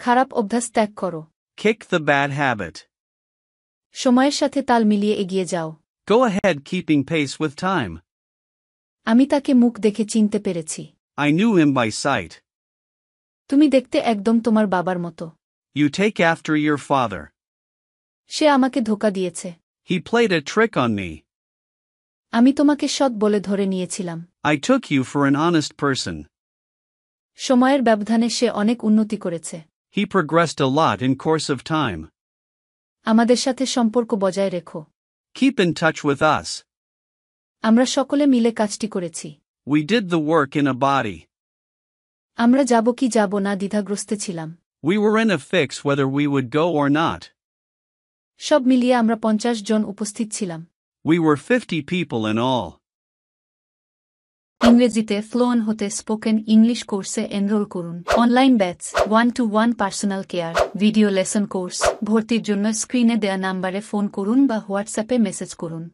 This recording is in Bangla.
খারাপ অভ্যাস ত্যাগ করো। Kick the bad habit. সময়ের সাথে তাল মিলিয়ে এগিয়ে যাও। Go ahead keeping pace with time. আমি তাকে মুখ দেখে চিনতে পেরেছি। I knew him by sight. তুমি দেখতে একদম তোমার বাবার মতো। You take after your father. সে আমাকে ধোঁকা দিয়েছে। He played a trick on me. আমি তোমাকে সৎ বলে ধরে নিয়েছিলাম। I took you for an honest person. সময়ের ব্যবধানে সে অনেক উন্নতি করেছে। He progressed a lot in course of time. আমাদের সাথে সম্পর্ক বজায় রেখো। Keep in touch with us. আমরা সকলে মিলে কাজটি করেছি। We did the work in a body. আমরা যাব কি যাব না দ্বিধাগ্রস্তে ছিলাম। We were in a fix whether we would go or not. সব মিলিয়ে আমরা 50 জন উপস্থিত ছিলাম। We were 50 people in all. ইংরেজিতে ফ্লুয়েন্ট হতে স্পোকেন ইংলিশ কোর্সে এনরোল করুন। Online batch, 1-to-1 personal care, video lesson course. ভর্তির জন্য স্ক্রিনে দেয়া নাম্বারে ফোন করুন বা হোয়াটসঅ্যাপে মেসেজ করুন।